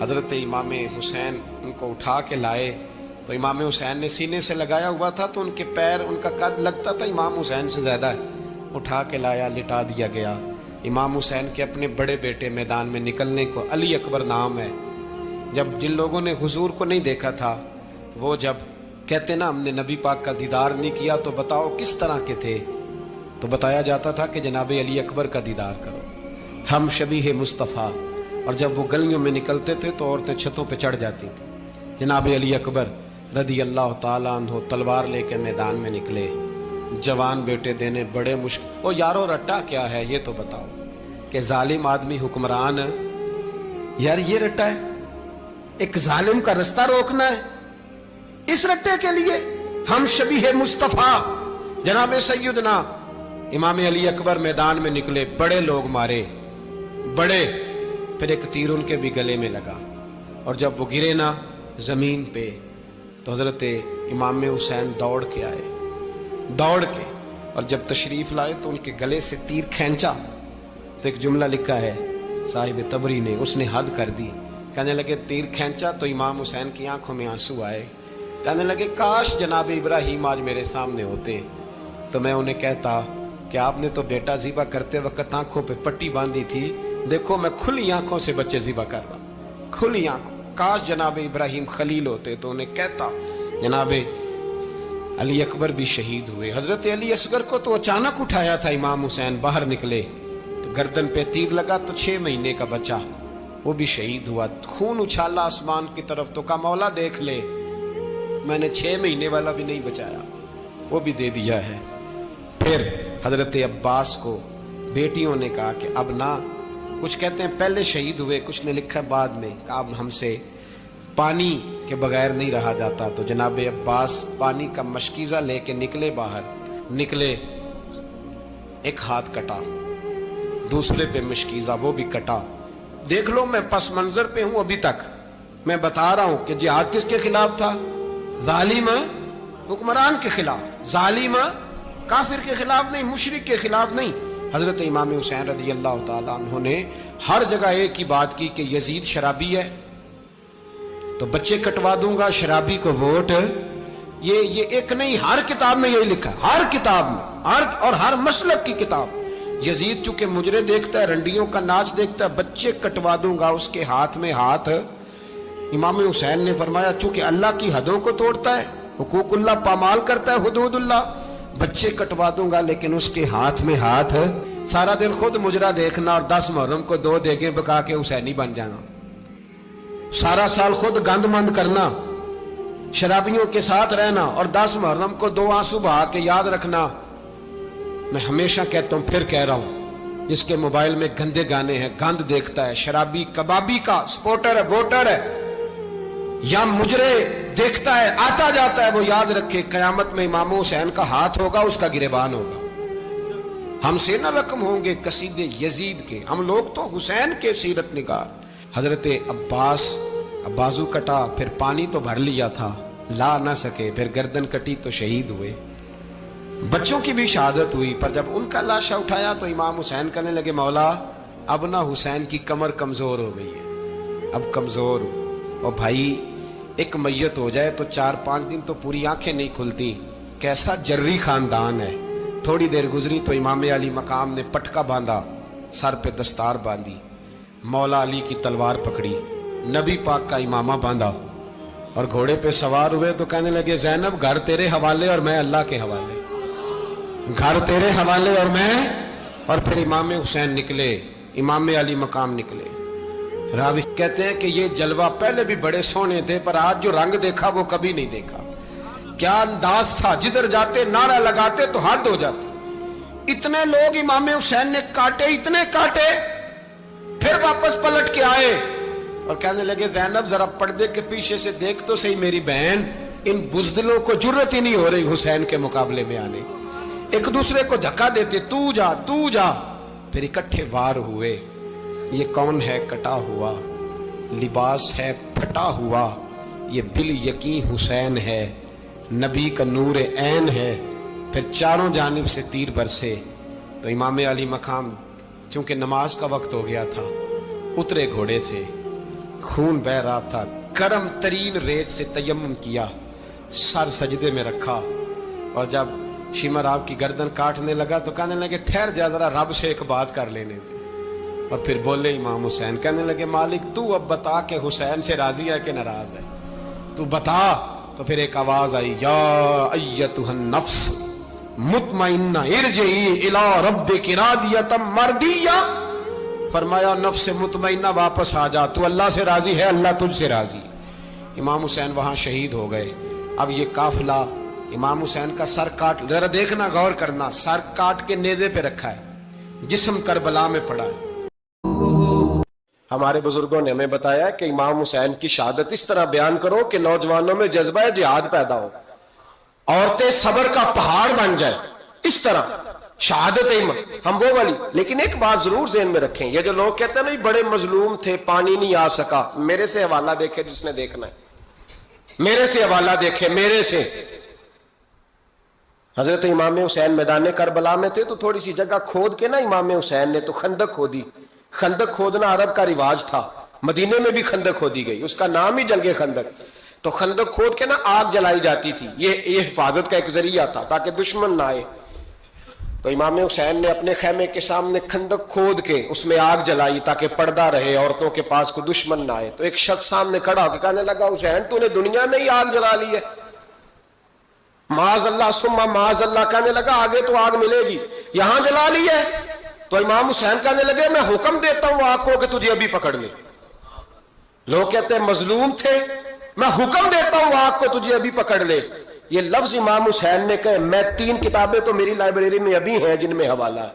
حضرت امام حسین ان کو اٹھا کے لائے تو امام حسین نے سینے سے لگایا ہوا تھا تو ان کے پیر، ان کا قد لگتا تھا امام حسین سے زیادہ ہے، اٹھا کے لایا، لٹا دیا گیا۔ امام حسین کے اپنے بڑے بیٹے میدان میں نکلنے کو علی اکبر نام ہے، جب جن لوگوں نے حضور کو نہیں دیکھا تھا وہ جب کہتے نا ہم نے نبی پاک کا دیدار نہیں کیا تو بتاؤ کس طرح کے تھے، تو بتایا جاتا تھا کہ جناب علی اکبر کا دیدار کرو، ہم شبیہ مصطفیٰ۔ اور جب وہ گلیوں میں نکلتے تھے تو عورتیں چھتوں پہ چڑھ جاتی تھیں۔ جناب علی اکبر رضی اللہ تعالیٰ عنہ تلوار لے کے میدان میں نکلے، جوان بیٹے دینے بڑے مشکل۔ او یارو رٹا کیا ہے یہ تو بتاؤ، کہ ظالم آدمی حکمران ہے یار، یہ رٹا ہے، ایک ظالم کا رستہ روکنا ہے، اس رٹے کے لیے ہم شبیہ مصطفیٰ۔ جناب سیدنا امام علی اکبر میدان میں نکلے، بڑے لوگ مارے، بڑے، پھر ایک تیر ان کے بھی گلے میں لگا، اور جب وہ گرے نا زمین پہ تو حضرت امام حسین دوڑ کے آئے، دوڑ کے، اور جب تشریف لائے تو ان کے گلے سے تیر کھینچا تو ایک جملہ لکھا ہے صاحب تبری نے، اس نے حد کر دی، کہنے لگے تیر کھینچا تو امام حسین کی آنکھوں میں آنسو آئے، کہنے لگے کاش جناب ابراہیم آج میرے سامنے ہوتے تو میں انہیں کہتا کہ آپ نے تو بیٹا ذبح کرتے وقت آنکھوں پہ پٹی باندھی تھی، دیکھو میں کھلی آنکھوں سے بچے ذبح کر رہا ہوں، کھلی آنکھوں، کاش جناب ابراہیم خلیل ہوتے تو انہیں کہتا۔ جناب علی اکبر بھی شہید ہوئے۔ حضرت علی اصغر کو تو اچانک اٹھایا تھا امام حسین، باہر نکلے تو گردن پہ تیر لگا تو 6 مہینے کا بچہ وہ بھی شہید ہوا، خون اچھالا آسمان کی طرف تو کہا مولا دیکھ لے میں نے 6 مہینے والا بھی نہیں بچایا، وہ بھی دے دیا ہے۔ پھر حضرت عباس کو بیٹیوں نے کہا کہ اب نہ کچھ کہتے ہیں پہلے شہید ہوئے، کچھ نے لکھا بعد میں کہ اب ہم سے پانی کے بغیر نہیں رہا جاتا، تو جناب عباس پانی کا مشکیزہ لے کے نکلے، باہر نکلے، ایک ہاتھ کٹا، دوسرے پہ مشکیزہ وہ بھی کٹا۔ دیکھ لو میں پس منظر پہ ہوں ابھی تک، میں بتا رہا ہوں کہ جہاد کس کے خلاف تھا؟ ظالم حکمران کے خلاف، ظالم کافر کے خلاف نہیں، مشرک کے خلاف نہیں۔ حضرت امام حسین رضی اللہ تعالیٰ عنہ نے ہر جگہ ایک ہی بات کی کہ یزید شرابی ہے تو بچے کٹوا دوں گا، شرابی کو ووٹ۔ یہ ایک نہیں، ہر کتاب میں یہی لکھا، ہر کتاب میں، اور ہر مسلک کی کتاب۔ یزید چونکہ مجرے دیکھتا ہے، رنڈیوں کا ناچ دیکھتا ہے، بچے کٹوا دوں گا، اس کے ہاتھ میں ہاتھ۔ امام حسین نے فرمایا چونکہ اللہ کی حدوں کو توڑتا ہے، حقوق اللہ پامال کرتا ہے، حدود اللہ، بچے کٹوا دوں گا لیکن اس کے ہاتھ میں ہاتھ۔ سارا دن خود مجرا دیکھنا اور 10 محرم کو 2 دیگیں پکا کے حسینی بن جانا، سارا سال خود گند مند کرنا، شرابیوں کے ساتھ رہنا، اور 10 محرم کو 2 آنسو بہا کے یاد رکھنا۔ میں ہمیشہ کہتا ہوں، پھر کہہ رہا ہوں، جس کے موبائل میں گندے گانے ہیں، گند دیکھتا ہے، شرابی کبابی کا سپورٹر ہے، ووٹر ہے، یا مجرے دیکھتا ہے، آتا جاتا ہے، وہ یاد رکھے قیامت میں امام حسین کا ہاتھ ہوگا، اس کا گریبان ہوگا۔ ہم سے نہ رقم ہوں گے قصیدے یزید کے، ہم لوگ تو حسین کے سیرت نگار۔ حضرت عباس بازو کٹا، پھر پانی تو بھر لیا تھا، لا نہ سکے، پھر گردن کٹی تو شہید ہوئے۔ بچوں کی بھی شہادت ہوئی، پر جب ان کا لاشا اٹھایا تو امام حسین کہنے لگے مولا اب نہ حسین کی کمر کمزور ہو گئی ہے، اب کمزور ہو۔ اور بھائی ایک میت ہو جائے تو 4-5 دن تو پوری آنکھیں نہیں کھلتی، کیسا جری خاندان ہے۔ تھوڑی دیر گزری تو امام علی مقام نے پٹکا باندھا، سر پہ دستار باندھی، مولا علی کی تلوار پکڑی، نبی پاک کا امامہ باندھا، اور گھوڑے پہ سوار ہوئے تو کہنے لگے زینب گھر تیرے حوالے اور میں اللہ کے حوالے، گھر تیرے حوالے اور میں۔ اور پھر امام حسین نکلے، امام علی مقام نکلے۔ راوی کہتے ہیں کہ یہ جلوہ پہلے بھی بڑے سونے تھے، پر آج جو رنگ دیکھا وہ کبھی نہیں دیکھا۔ کیا انداز تھا، جدھر جاتے نعرہ لگاتے تو حد ہو جاتے۔ اتنے لوگ امام حسین نے کاٹے، اتنے کاٹے، پھر واپس پلٹ کے آئے اور کہنے لگے زینب ذرا پردے کے پیچھے سے دیکھ تو صحیح میری بہن، ان بزدلوں کو جرت ہی نہیں ہو رہی حسین کے مقابلے میں آنے، ایک دوسرے کو دھکا دیتے، تو جا تو جا۔ پھر اکٹھے وار ہوئے۔ یہ کون ہے کٹا ہوا، لباس ہے پھٹا ہوا، یہ بال یقین حسین ہے، نبی کا نور عین ہے۔ پھر چاروں جانب سے تیر برسے تو امام علی مقام چونکہ نماز کا وقت ہو گیا تھا، اترے گھوڑے سے، خون بہ رہا تھا، گرم ترین ریت سے تیمم کیا، سر سجدے میں رکھا، اور جب شمر آپ کی گردن کاٹنے لگا تو کہنے لگے ٹھہر جا ذرا رب سے ایک بات کر لینے دے۔ اور پھر بولے امام حسین، کہنے لگے مالک تو اب بتا کہ حسین سے راضی ہے کہ ناراض ہے، تو بتا۔ تو پھر ایک آواز آئی، یا ایتھا النفس مطمئنہ ارجعی الی ربک راضیۃ مرضیہ، فرمایا نفس مطمئنہ واپس آ جا، تو اللہ سے راضی ہے، اللہ تجھ سے راضی۔ امام حسین وہاں شہید ہو گئے۔ اب یہ قافلہ امام حسین کا سر کاٹ، ذرا دیکھنا غور کرنا، سر کاٹ کے نیزے پہ رکھا ہے، جسم کربلا میں پڑا ہے۔ ہمارے بزرگوں نے ہمیں بتایا کہ امام حسین کی شہادت اس طرح بیان کرو کہ نوجوانوں میں جذبہ جہاد پیدا ہو، عورتیں صبر کا پہاڑ بن جائے، اس طرح شہادت ہم وہ والی۔ لیکن ایک بات ضرور ذہن میں رکھیں، یہ جو لوگ کہتے ہیں نا بڑے مظلوم تھے، پانی نہیں آ سکا، میرے سے حوالہ دیکھے جس نے دیکھنا ہے، میرے سے حوالہ دیکھے، میرے سے۔ حضرت امام حسین میدان کربلا میں تھے تو تھوڑی سی جگہ کھود کے نا امام حسین نے تو خندق کھودی۔ خندق کھودنا عرب کا رواج تھا، مدینے میں بھی خندق کھودی گئی، اس کا نام ہی جنگ خندق۔ تو خندق کھود کے نا آگ جلائی جاتی تھی، یہ حفاظت کا ایک ذریعہ تھا تاکہ دشمن نہ آئے۔ تو امام حسین نے اپنے خیمے کے سامنے خندق کھود کے اس میں آگ جلائی تاکہ پردہ رہے، عورتوں کے پاس کوئی دشمن نہ آئے۔ تو ایک شخص سامنے کھڑا ہو کے کہنے لگا حسین تو نے دنیا میں ہی آگ جلا لی ہے، معاذ اللہ ثم معاذ اللہ، کہنے لگا آگے تو آگ ملے گی، یہاں جلا لی ہے۔ تو امام حسین کہنے لگے میں حکم دیتا ہوں آگ کو کہ تجھے ابھی پکڑ لے۔ لوگ کہتے ہیں مظلوم تھے، میں حکم دیتا ہوں آگ کو تجھے ابھی پکڑ لے۔ یہ لفظ امام حسین نے کہے، میں 3 کتابیں تو میری لائبریری میں ابھی ہیں جن میں حوالہ ہے،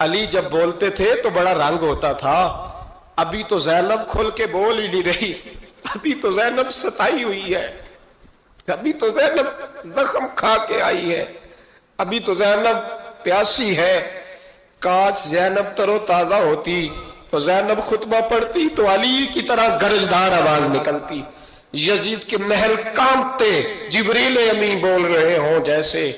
علی جب بولتے تھے تو بڑا رنگ ہوتا تھا، ابھی تو زینب کھل کے بول ہی نہیں رہی، ابھی تو زینب ستائی ہوئی ہے، ابھی تو زینب زخم کھا کے آئی ہے، ابھی تو زینب پیاسی ہے۔ کاش زینب ترو تازہ ہوتی تو زینب خطبہ پڑھتی تو علی کی طرح گرجدار آواز نکلتی، یزید کے محل کانپتے، جبریل امین بول رہے ہوں جیسے،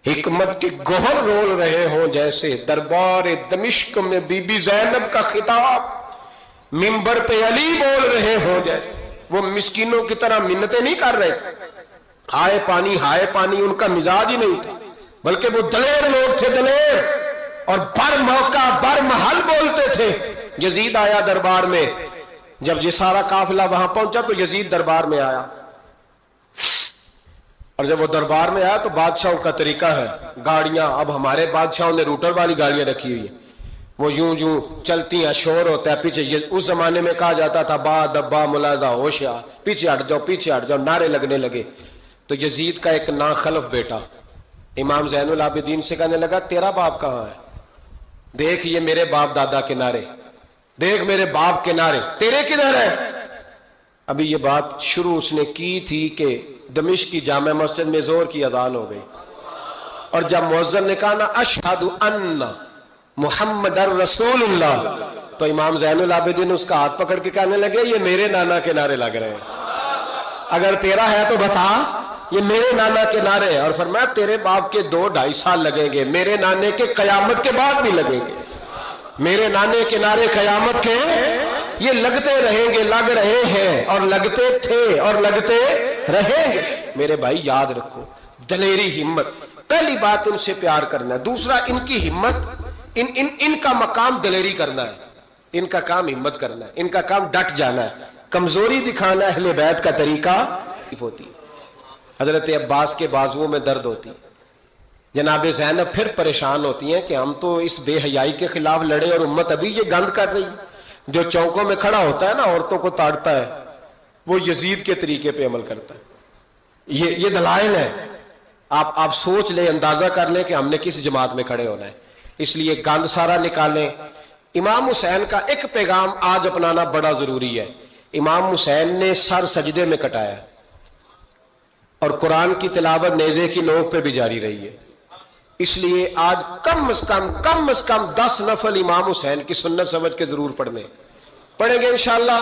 حکمت کے گوہر رول رہے ہوں جیسے، دربار دمشق میں بی بی زینب کا خطاب، منبر پہ علی بول رہے ہوں جیسے۔ وہ مسکینوں کی طرح منتیں نہیں کر رہے تھے، ہائے پانی ان کا مزاج ہی نہیں تھا، بلکہ وہ دلیر لوگ تھے، دلیر، اور بر موقع بر محل بولتے تھے۔ یزید آیا دربار میں، جب یہ سارا قافلہ وہاں پہنچا تو یزید دربار میں آیا، اور جب وہ دربار میں آیا تو بادشاہوں کا طریقہ ہے، گاڑیاں، اب ہمارے بادشاہوں نے روٹر والی گاڑیاں رکھی ہوئی ہیں، وہ یوں چلتی ہیں، شور ہوتا ہے پیچھے۔ اس زمانے میں کہا جاتا تھا با دبا ملاحظہ ہوشیار، پیچھے ہٹ جاؤ، نعرے لگنے لگے۔ تو یزید کا ایک ناخلف بیٹا امام زین العابدین سے کہنے لگا تیرا باپ کہاں ہے؟ دیکھ یہ میرے باپ دادا کے نعرے، دیکھ میرے باپ کے نعرے، تیرے کدھر ہے؟ ابھی یہ بات شروع اس نے کی تھی کہ دمشق کی جامع مسجد میں زور کی اذان ہو گئی، اور جب مؤذن نے کہا نا اشہد ان محمد رسول اللہ، تو امام زین العابدین اس کا ہاتھ پکڑ کے کہنے لگے یہ میرے نانا کے نعرے لگ رہے ہیں، اگر تیرا ہے تو بتا، یہ میرے نانا کے نعرے ہیں۔ اور فرمایا تیرے باپ کے 2-2.5 سال لگیں گے، میرے نانے کے قیامت کے بعد بھی لگیں گے، میرے نانے کے نعرے قیامت کے یہ لگتے رہیں گے، لگ رہے ہیں، اور لگتے تھے اور لگتے رہیں گے۔ میرے بھائی یاد رکھو، دلیری، ہمت، پہلی بات ان سے پیار کرنا ہے، دوسرا ان کی ہمت، ان کا مقام دلیری کرنا ہے، ان کا کام ہمت کرنا ہے، ان کا کام ڈٹ جانا ہے، کمزوری دکھانا اہل بیت کا طریقہ ہوتی ہے۔ حضرت عباس کے بازوؤں میں درد ہوتی، جناب زینب پھر پریشان ہوتی ہیں کہ ہم تو اس بے حیائی کے خلاف لڑے اور امت ابھی یہ گند کر رہی ہے۔ جو چوکوں میں کھڑا ہوتا ہے نا عورتوں کو تاڑتا ہے، وہ یزید کے طریقے پہ عمل کرتا ہے۔ یہ دلائل ہے، آپ سوچ لیں، اندازہ کر لیں کہ ہم نے کس جماعت میں کھڑے ہونا ہے، اس لیے گند سارا نکالیں۔ امام حسین کا ایک پیغام آج اپنانا بڑا ضروری ہے۔ امام حسین نے سر سجدے میں کٹایا، اور قرآن کی تلاوت نیزے کی نوک پہ بھی جاری رہی ہے، اس لیے آج کم از کم 10 نفل امام حسین کی سنت سمجھ کے ضرور پڑھیں گے انشاءاللہ۔